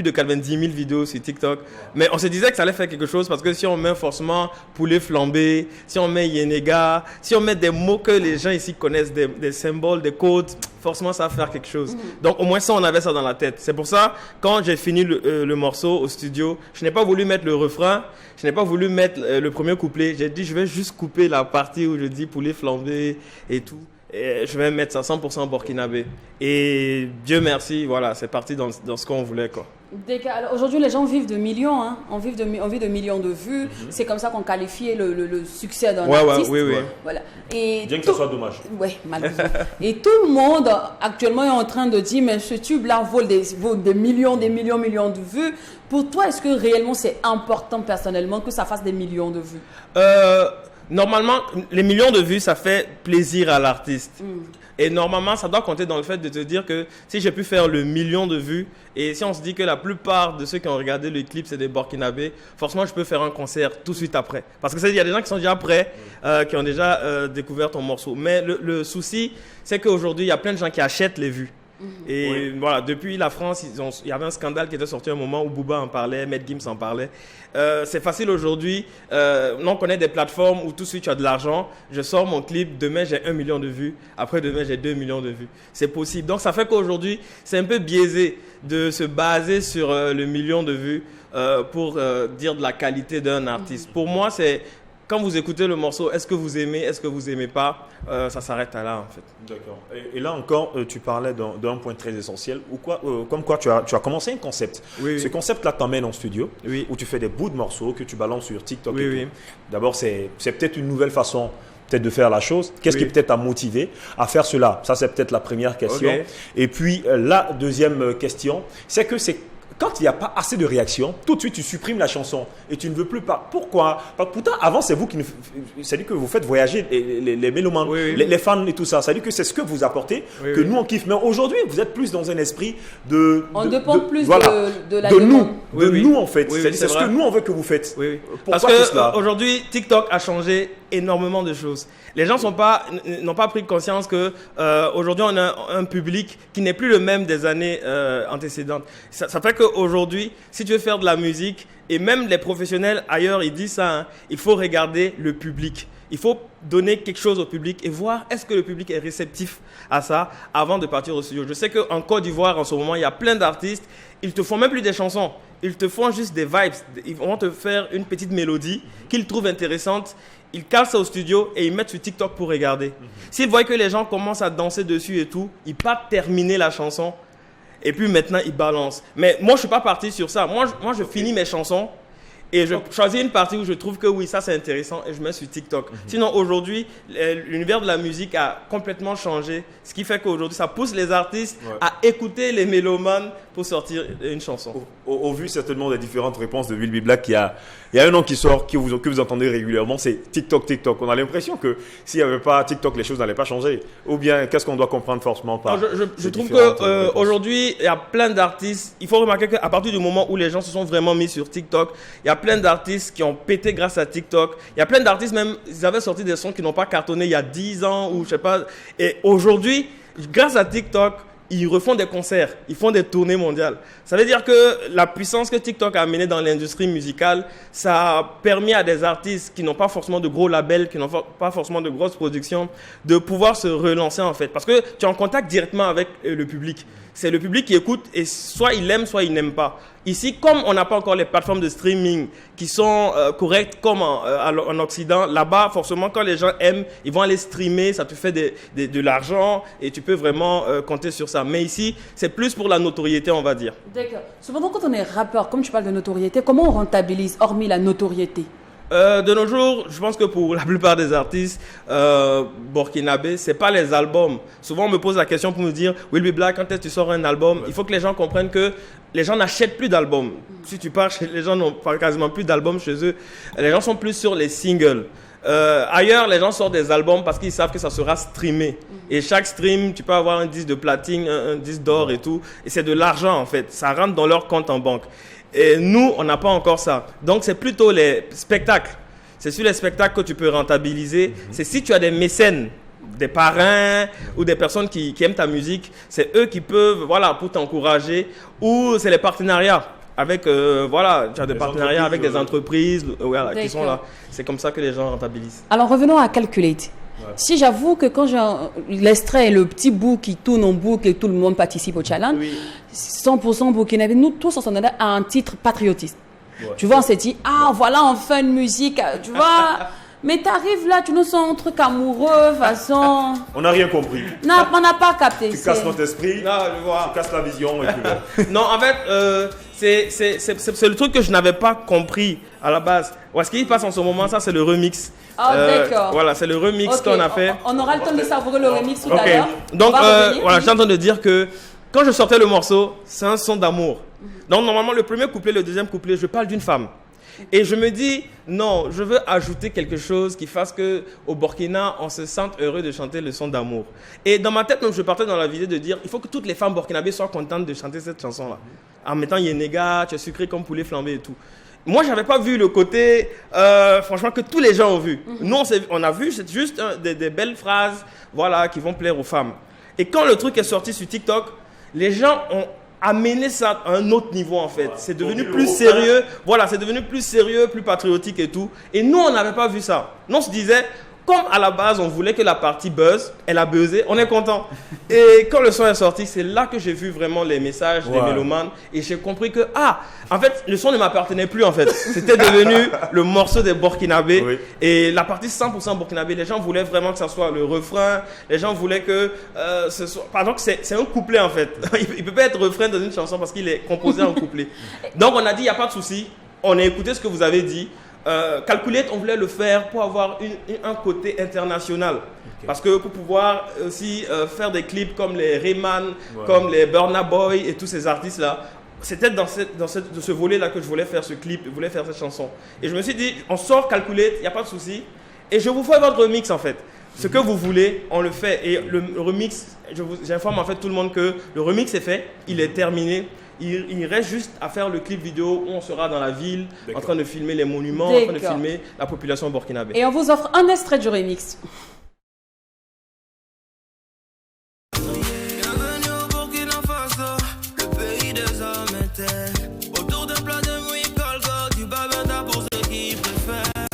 de 90 000 vidéos sur TikTok. Mais on se disait que ça allait faire quelque chose parce que si on met forcément poulet flambé, si on met Yenega, si on met des mots que les gens ici connaissent, des symboles, des codes, forcément ça va faire quelque chose. Donc au moins ça, on avait ça dans la tête. C'est pour ça, quand j'ai fini le morceau au studio, je n'ai pas voulu mettre le refrain, je n'ai pas voulu mettre le premier couplet. J'ai dit, je vais juste couper la partie où je dis poulet flambé et tout. Et je vais mettre ça 100% burkinabé. Et Dieu merci, voilà, c'est parti dans ce qu'on voulait, quoi. Aujourd'hui, les gens vivent de millions, hein. On vit de millions de vues. C'est comme ça qu'on qualifie le succès d'un artiste. Oui. Voilà. Et bien que ce soit dommage. Oui, malheureusement. Et tout le monde actuellement est en train de dire, mais ce tube-là vaut des millions de vues. Pour toi, est-ce que réellement c'est important personnellement que ça fasse des millions de vues? Normalement, les millions de vues, ça fait plaisir à l'artiste. Et normalement, ça doit compter dans le fait de te dire que si j'ai pu faire le million de vues, et si on se dit que la plupart de ceux qui ont regardé le clip, c'est des burkinabés, forcément, je peux faire un concert tout de suite après. Parce que il y a des gens qui sont déjà prêts, qui ont déjà découvert ton morceau. Mais le souci, c'est qu'aujourd'hui, il y a plein de gens qui achètent les vues. Et voilà, depuis la France, il y avait un scandale qui était sorti à un moment où Booba en parlait, Matt Gims en parlait. C'est facile aujourd'hui. On connaît des plateformes où tout de suite tu as de l'argent. Je sors mon clip, demain j'ai 1 million de vues. Après demain j'ai 2 millions de vues. C'est possible. Donc ça fait qu'aujourd'hui, c'est un peu biaisé de se baser sur le million de vues pour dire de la qualité d'un artiste. Pour moi, c'est... Quand vous écoutez le morceau, est-ce que vous aimez, est-ce que vous n'aimez pas, ça s'arrête à là en fait. D'accord. Et là encore, tu parlais d'un point très essentiel, comme quoi tu as commencé un concept. Oui. Ce concept-là t'emmène en studio, où tu fais des bouts de morceaux que tu balances sur TikTok. Oui. D'abord, c'est peut-être une nouvelle façon peut-être de faire la chose. Qu'est-ce qui peut-être t'a motivé à faire cela? Ça, c'est peut-être la première question. Okay. Et puis, la deuxième question, c'est que quand il n'y a pas assez de réactions, tout de suite tu supprimes la chanson et tu ne veux plus pas. Pourquoi? Pourtant, avant, c'est vous c'est-à-dire que vous faites voyager les mélomanes, les fans et tout ça. C'est-à-dire que c'est ce que vous apportez, que nous on kiffe. Mais aujourd'hui, vous êtes plus dans un esprit de. On dépend plus voilà, de la de demande. nous, nous en fait. Oui, c'est ce que nous on veut que vous faites. Oui. Pourquoi Parce tout cela? qu'aujourd'hui, TikTok a changé énormément de choses. Les gens n'ont pas pris conscience que aujourd'hui on a un public qui n'est plus le même des années antécédentes. Ça fait qu'aujourd'hui, si tu veux faire de la musique, et même les professionnels ailleurs, ils disent ça, hein, il faut regarder le public. Il faut donner quelque chose au public et voir est-ce que le public est réceptif à ça avant de partir au studio. Je sais qu'en Côte d'Ivoire, en ce moment, il y a plein d'artistes, ils te font même plus des chansons, ils te font juste des vibes. Ils vont te faire une petite mélodie qu'ils trouvent intéressante, ils calent ça au studio et ils mettent sur TikTok pour regarder. S'ils voient que les gens commencent à danser dessus et tout, ils partent terminer la chanson et puis maintenant ils balancent. Mais moi, je ne suis pas parti sur ça. Moi, je finis mes chansons. Et je choisis une partie où je trouve que oui, ça c'est intéressant et je mets sur TikTok. Sinon, aujourd'hui, l'univers de la musique a complètement changé. Ce qui fait qu'aujourd'hui, ça pousse les artistes à écouter les mélomanes pour sortir une chanson. Au vu certainement des différentes réponses de Will Be Black, il y a un nom qui sort, que vous entendez régulièrement, c'est TikTok. On a l'impression que s'il n'y avait pas TikTok, les choses n'allaient pas changer. Ou bien, qu'est-ce qu'on doit comprendre forcément par je trouve qu'aujourd'hui, il y a plein d'artistes. Il faut remarquer qu'à partir du moment où les gens se sont vraiment mis sur TikTok, il y a plein d'artistes qui ont pété grâce à TikTok. Il y a plein d'artistes même, ils avaient sorti des sons qui n'ont pas cartonné il y a 10 ans ou je sais pas. Et aujourd'hui, grâce à TikTok, ils refont des concerts, ils font des tournées mondiales. Ça veut dire que la puissance que TikTok a amenée dans l'industrie musicale, ça a permis à des artistes qui n'ont pas forcément de gros labels, qui n'ont pas forcément de grosses productions, de pouvoir se relancer en fait. Parce que tu es en contact directement avec le public. C'est le public qui écoute et soit il aime, soit il n'aime pas. Ici, comme on n'a pas encore les plateformes de streaming qui sont correctes comme en Occident, là-bas, forcément, quand les gens aiment, ils vont aller streamer, ça te fait de l'argent et tu peux vraiment compter sur ça. Mais ici, c'est plus pour la notoriété, on va dire. D'accord. Cependant, quand on est rappeur, comme tu parles de notoriété, comment on rentabilise, hormis la notoriété? De nos jours, je pense que pour la plupart des artistes burkinabés, c'est pas les albums. Souvent, on me pose la question pour me dire, Will Be Black, quand est-ce que tu sors un album? Il faut que les gens comprennent que les gens n'achètent plus d'albums. Si tu pars, les gens n'ont quasiment plus d'albums chez eux. Les gens sont plus sur les singles. Ailleurs, les gens sortent des albums parce qu'ils savent que ça sera streamé. Et chaque stream, tu peux avoir un disque de platine, un disque d'or et tout. Et c'est de l'argent en fait. Ça rentre dans leur compte en banque. Et nous, on n'a pas encore ça. Donc, c'est plutôt les spectacles. C'est sur les spectacles que tu peux rentabiliser. C'est si tu as des mécènes, des parrains ou des personnes qui aiment ta musique, c'est eux qui peuvent, voilà, pour t'encourager. Ou c'est les partenariats. Avec, voilà, tu as des partenariats avec des entreprises voilà, qui sont là. C'est comme ça que les gens rentabilisent. Alors, revenons à Calculate. Ouais. Si j'avoue que quand j'ai l'extrait, le petit bout qui tourne en boucle et tout le monde participe au challenge, 100% burkinabé, nous tous on s'entendait à un titre patriotiste. Ouais. Tu vois, on s'est dit, voilà, on fait une musique, tu vois. Mais t'arrives là, tu nous sens un truc amoureux, façon. On n'a rien compris. Non, on n'a pas capté. Tu casses notre esprit, non, je vois. Tu casses la vision et puis non, en fait, c'est le truc que je n'avais pas compris à la base. Ce qui passe en ce moment, ça, c'est le remix. D'accord. Voilà, c'est le remix qu'on a fait. On aura le temps de savourer le remix tout à l'heure. Donc, voilà, je suis en train de dire que quand je sortais le morceau, c'est un son d'amour. Donc, normalement, le premier couplet, le deuxième couplet, je parle d'une femme. Et je me dis, non, je veux ajouter quelque chose qui fasse qu'au Burkina, on se sente heureux de chanter le son d'amour. Et dans ma tête, même, je partais dans la vidéo de dire, il faut que toutes les femmes burkinabées soient contentes de chanter cette chanson-là. En mettant Yenega, tu es sucré comme poulet flambé et tout. Moi, je n'avais pas vu le côté, franchement, que tous les gens ont vu. Nous, on a vu, c'est juste des belles phrases, voilà, qui vont plaire aux femmes. Et quand le truc est sorti sur TikTok, les gens ont amener ça à un autre niveau en fait. C'est devenu plus sérieux. Voilà, c'est devenu plus sérieux, plus patriotique et tout. Et nous, on n'avait pas vu ça. Nous, on se disait, comme à la base, on voulait que la partie buzz, elle a buzzé, on est content. Et quand le son est sorti, c'est là que j'ai vu vraiment les messages des mélomanes. Et j'ai compris que, en fait, le son ne m'appartenait plus en fait. C'était devenu le morceau des Burkinabés. Oui. Et la partie 100% Burkinabé, les gens voulaient vraiment que ça soit le refrain. Les gens voulaient que ce soit... Par exemple, c'est un couplet en fait. Il ne peut pas être refrain dans une chanson parce qu'il est composé en couplet. Donc on a dit, il n'y a pas de souci. On a écouté ce que vous avez dit. Calculate, on voulait le faire pour avoir un côté international. Okay. Parce que pour pouvoir aussi faire des clips comme les Rayman, comme les Burna Boy et tous ces artistes-là, c'était de ce volet-là que je voulais faire ce clip, je voulais faire cette chanson. Et je me suis dit, on sort Calculate, il n'y a pas de souci. Et je vous fais votre remix en fait. Ce que vous voulez, on le fait. Et le remix, j'informe en fait tout le monde que le remix est fait, il est terminé. Il reste juste à faire le clip vidéo où on sera dans la ville, en train de filmer les monuments, en train de filmer la population burkinabé. Et on vous offre un extrait du remix. Bienvenue au Burkina Faso, le pays des hommes et terres. Autour d'un plat de mouille colgo, du babada pour ceux qui préfèrent.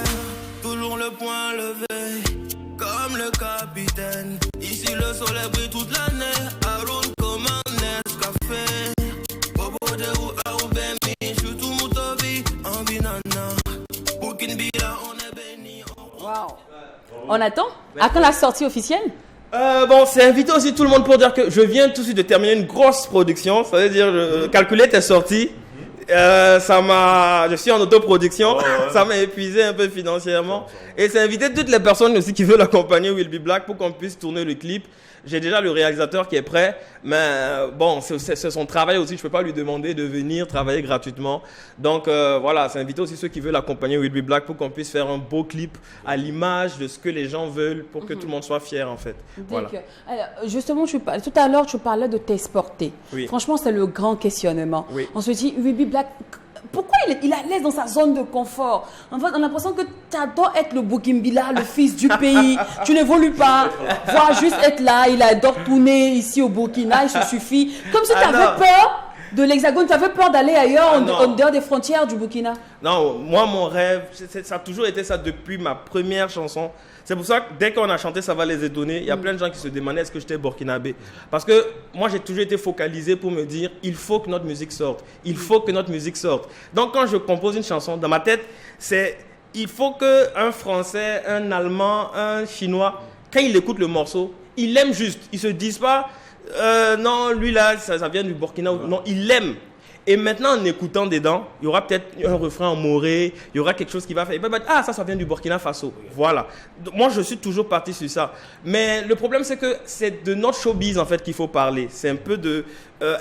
Toujours le point levé, comme le capitaine. Ici le soleil brille toute l'année. Haroun comme un Nescafé. Bobo de ou Aoubemi, Choutou Moutobi, en binana. Burkina Bila, on est béni. Wow. On attend. À quand la sortie officielle? Bon, c'est invité aussi tout le monde pour dire que je viens tout de suite de terminer une grosse production. Ça veut dire, calculer tes sorties. Je suis en autoproduction, ça m'a épuisé un peu financièrement. Et c'est inviter toutes les personnes aussi qui veulent accompagner Will Be Black pour qu'on puisse tourner le clip. J'ai déjà le réalisateur qui est prêt, mais bon, c'est son travail aussi. Je ne peux pas lui demander de venir travailler gratuitement. Donc voilà, c'est inviter aussi ceux qui veulent accompagner Will Be Black pour qu'on puisse faire un beau clip à l'image de ce que les gens veulent pour que tout le monde soit fier en fait. Voilà. Alors, justement, tout à l'heure, tu parlais de t'exporter. Oui. Franchement, c'est le grand questionnement. Oui. On se dit, Will Be Black, pourquoi il est à l'aise dans sa zone de confort? En fait, on a l'impression que tu adores être le Boukimbila, le fils du pays. Tu n'évolues pas. Voir juste être là, il adore tourner ici au Burkina, il se suffit. Comme si tu avais peur de l'Hexagone, tu avais peur d'aller ailleurs, en dehors des frontières du Burkina. Non, moi, mon rêve, ça a toujours été ça depuis ma première chanson. C'est pour ça que dès qu'on a chanté Ça va les étonner, il y a plein de gens qui se demandaient est-ce que j'étais burkinabé. Parce que moi, j'ai toujours été focalisé pour me dire il faut que notre musique sorte. Il faut que notre musique sorte. Donc, quand je compose une chanson, dans ma tête, c'est il faut qu'un Français, un Allemand, un Chinois, quand il écoute le morceau, il l'aime juste. Ils ne se disent pas non, lui là, ça vient du Burkina. Non, il l'aime. Et maintenant, en écoutant dedans, il y aura peut-être un refrain en moré, il y aura quelque chose qui va faire. Ah, ça vient du Burkina Faso. Voilà. Donc, moi, je suis toujours parti sur ça. Mais le problème, c'est que c'est de notre showbiz, en fait, qu'il faut parler. C'est un peu de...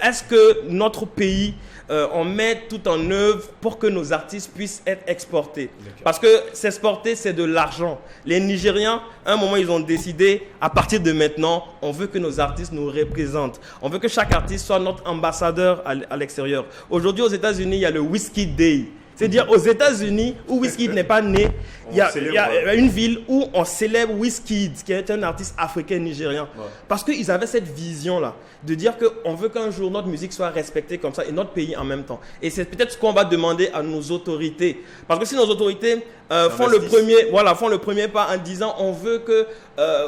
est-ce que notre pays, on met tout en œuvre pour que nos artistes puissent être exportés? Parce que s'exporter, c'est de l'argent. Les Nigériens, à un moment, ils ont décidé, à partir de maintenant, on veut que nos artistes nous représentent. On veut que chaque artiste soit notre ambassadeur à l'extérieur. Aujourd'hui, aux États-Unis, il y a le Whiskey Day. C'est-à-dire, aux États-Unis, où Wizkid n'est pas né, il y a une ville où on célèbre Wizkid, qui est un artiste africain-nigérien. Ouais. Parce qu'ils avaient cette vision-là, de dire qu'on veut qu'un jour notre musique soit respectée comme ça, et notre pays en même temps. Et c'est peut-être ce qu'on va demander à nos autorités. Parce que si nos autorités font le premier pas en disant on veut que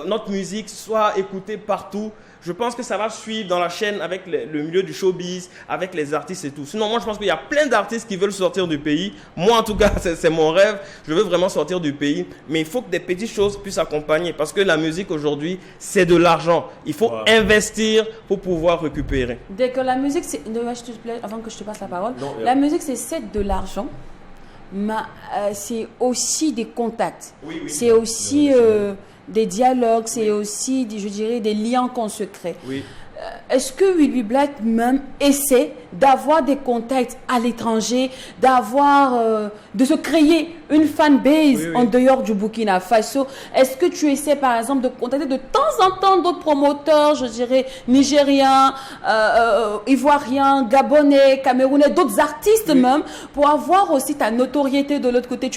notre musique soit écoutée partout, je pense que ça va suivre dans la chaîne avec le milieu du showbiz, avec les artistes et tout. Sinon, moi, je pense qu'il y a plein d'artistes qui veulent sortir du pays. Moi, en tout cas, c'est mon rêve. Je veux vraiment sortir du pays. Mais il faut que des petites choses puissent accompagner. Parce que la musique, aujourd'hui, c'est de l'argent. Il faut investir pour pouvoir récupérer. Dès que la musique, c'est... S'il te plaît, avant que je te passe la parole. La musique, c'est de l'argent. Mais c'est aussi des contacts. Oui, c'est aussi... des dialogues, c'est aussi, je dirais, des liens qu'on se crée. Oui. Est-ce que Will Be Black même essaie d'avoir des contacts à l'étranger, de se créer une fanbase en dehors du Burkina Faso? Est-ce que tu essaies par exemple de contacter de temps en temps d'autres promoteurs, je dirais nigériens, ivoiriens, gabonais, camerounais, d'autres artistes même, pour avoir aussi ta notoriété de l'autre côté?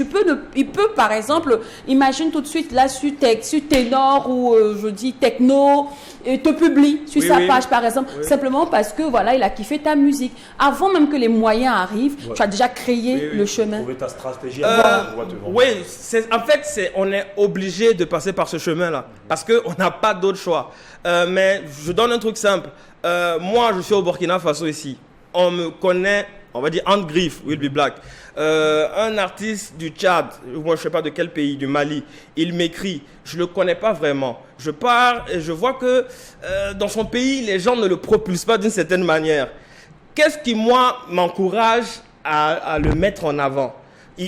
Il peut par exemple, imagine tout de suite là sur Ténor ou je dis Techno, et te publie sur sa page par exemple, simplement parce que voilà, il a kiffé ta musique. Avant même que les moyens arrivent, tu as déjà créé le chemin. Trouver ta stratégie. On est obligé de passer par ce chemin-là parce qu'on n'a pas d'autre choix. Mais je donne un truc simple. Moi, je suis au Burkina Faso ici. On me connaît, on va dire, entre griffes, Will Be Black. Un artiste du Tchad, moi je ne sais pas de quel pays, du Mali, il m'écrit, je ne le connais pas vraiment. Je pars et je vois que dans son pays, les gens ne le propulsent pas d'une certaine manière. Qu'est-ce qui, moi, m'encourage à le mettre en avant?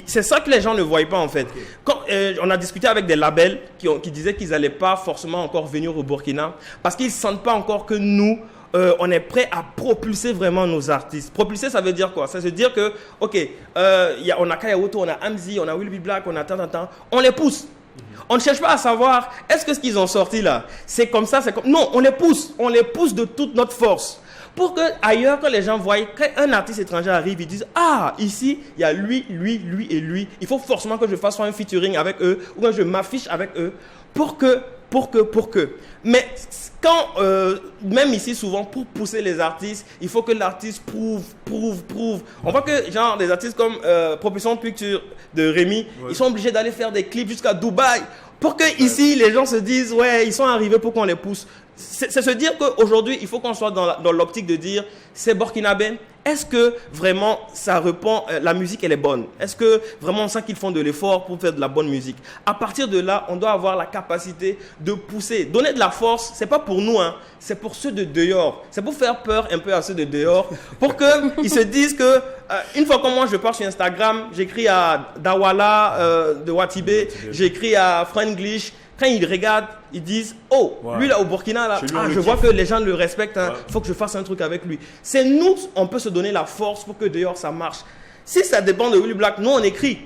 C'est ça que les gens ne voient pas en fait. Quand, on a discuté avec des labels qui disaient qu'ils n'allaient pas forcément encore venir au Burkina parce qu'ils ne sentent pas encore que nous, on est prêt à propulser vraiment nos artistes. Propulser, ça veut dire quoi? Ça veut dire que, on a Kayawoto, on a Amzi, on a Will Be Black, on a tant, on les pousse. On ne cherche pas à savoir, est-ce que ce qu'ils ont sorti là, c'est comme ça, Non, on les pousse de toute notre force. Pour que ailleurs, quand les gens voient qu'un artiste étranger arrive, ils disent ah, ici, il y a lui et lui. Il faut forcément que je fasse soit un featuring avec eux ou que je m'affiche avec eux pour que. Mais quand, même ici, souvent, pour pousser les artistes, il faut que l'artiste prouve. On voit que, genre, des artistes comme Propulsion Picture de Rémi, ils sont obligés d'aller faire des clips jusqu'à Dubaï pour que ici, les gens se disent, ouais, ils sont arrivés pour qu'on les pousse. C'est se dire qu'aujourd'hui, il faut qu'on soit dans l'optique de dire, c'est burkinabé. Est-ce que vraiment ça répond, la musique elle est bonne? Est-ce que vraiment on sent qu'ils font de l'effort pour faire de la bonne musique? À partir de là, on doit avoir la capacité de pousser, donner de la force. C'est pas pour nous, hein, c'est pour ceux de dehors. C'est pour faire peur un peu à ceux de dehors, pour qu'ils se disent que une fois que moi je pars sur Instagram, j'écris à Dawala de Watibé, j'écris à Franglish. Quand ils regardent, ils disent « Oh, lui là au Burkina, là, je vois que les gens le respectent, hein, faut que je fasse un truc avec lui. » C'est nous, on peut se donner la force pour que dehors ça marche. Si ça dépend de Willy Black, nous on écrit.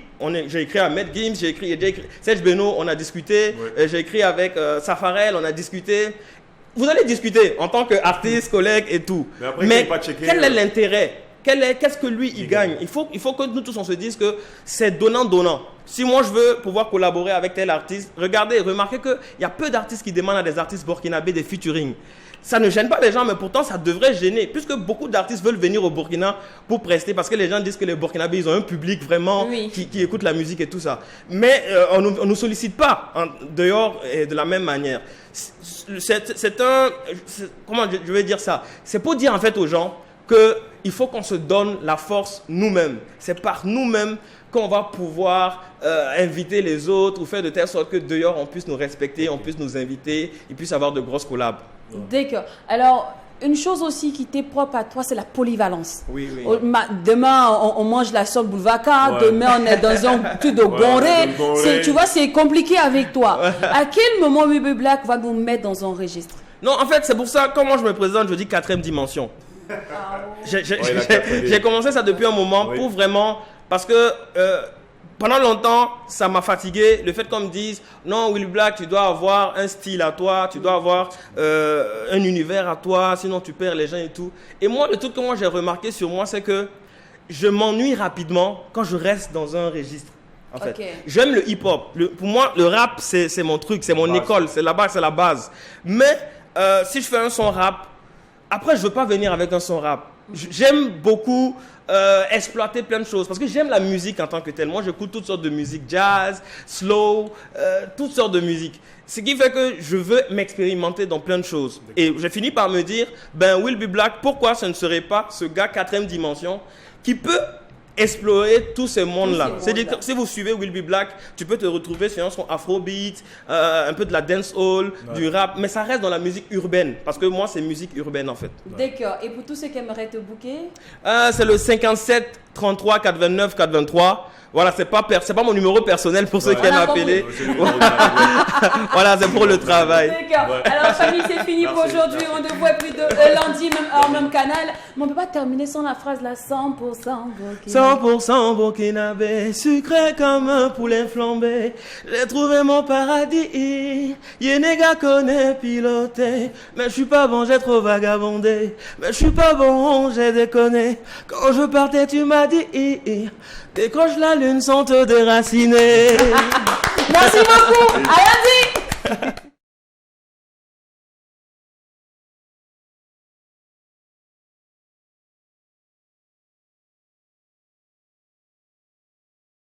J'ai écrit à Matt Gims, j'ai écrit Serge Beno, on a discuté. J'ai écrit avec Safarel, on a discuté. Vous allez discuter en tant qu'artiste, collègue et tout. Mais quel est l'intérêt? Qu'est-ce que lui, il gagne? Il faut que nous tous, on se dise que c'est donnant-donnant. Si moi, je veux pouvoir collaborer avec tel artiste, remarquez qu'il y a peu d'artistes qui demandent à des artistes burkinabés des featuring. Ça ne gêne pas les gens, mais pourtant, ça devrait gêner. Puisque beaucoup d'artistes veulent venir au Burkina pour prester, parce que les gens disent que les Burkinabés, ils ont un public vraiment qui écoute la musique et tout ça. Mais on ne nous sollicite pas dehors et de la même manière. Comment je vais dire ça? C'est pour dire en fait aux gens qu'il faut qu'on se donne la force nous-mêmes. C'est par nous-mêmes qu'on va pouvoir inviter les autres ou faire de telle sorte que dehors on puisse nous respecter, on puisse nous inviter, ils puissent avoir de grosses collabs. D'accord. Alors, une chose aussi qui t'est propre à toi, c'est la polyvalence. Oui. Demain, on mange la sauce boulevaka. Demain, on est dans un truc de Gorée. Tu vois, c'est compliqué avec toi. À quel moment Willy Black va nous mettre dans un registre? Non, en fait, c'est pour ça, quand moi je me présente, je dis 4e dimension. J'ai commencé ça depuis un moment pour vraiment... Parce que pendant longtemps, ça m'a fatigué. Le fait qu'on me dise, non, Willy Black, tu dois avoir un style à toi, tu dois avoir un univers à toi, sinon tu perds les gens et tout. Et moi, le truc que moi j'ai remarqué sur moi, c'est que je m'ennuie rapidement quand je reste dans un registre. En fait, j'aime le hip-hop. Pour moi, le rap, c'est mon truc, c'est mon école, c'est la base. Mais si je fais un son rap, après, je ne veux pas venir avec un son rap. J'aime beaucoup exploiter plein de choses parce que j'aime la musique en tant que telle. Moi, j'écoute toutes sortes de musique, jazz, slow, toutes sortes de musique. Ce qui fait que je veux m'expérimenter dans plein de choses. Et j'ai fini par me dire, Willy Black, pourquoi ce ne serait pas ce gars 4e dimension qui peut explorer tous ces mondes-là. C'est-à-dire que si vous suivez Willy Black, tu peux te retrouver sur un son afrobeat, un peu de la dancehall, du rap, mais ça reste dans la musique urbaine, parce que moi, c'est musique urbaine en fait. D'accord. Et pour tous ceux qui aimeraient te booker? C'est le 57 33 429 423. Voilà, c'est pas mon numéro personnel pour ceux qui aiment appeler. Voilà, c'est pour le travail. D'accord. Alors, famille, c'est fini pour aujourd'hui. On ne voit plus de lundi, même heure, même canal. Mais on ne peut pas terminer sans la phrase là, 100% Burkina. 100% burkinabé, sucré comme un poulet flambé. J'ai trouvé mon paradis. Yenega connaît piloter. Mais je suis pas bon, j'ai trop vagabondé. Mais je suis pas bon, j'ai déconné. Quand je partais, tu m'as dit. Décroche la lune sans te déraciner. Merci beaucoup. À lundi.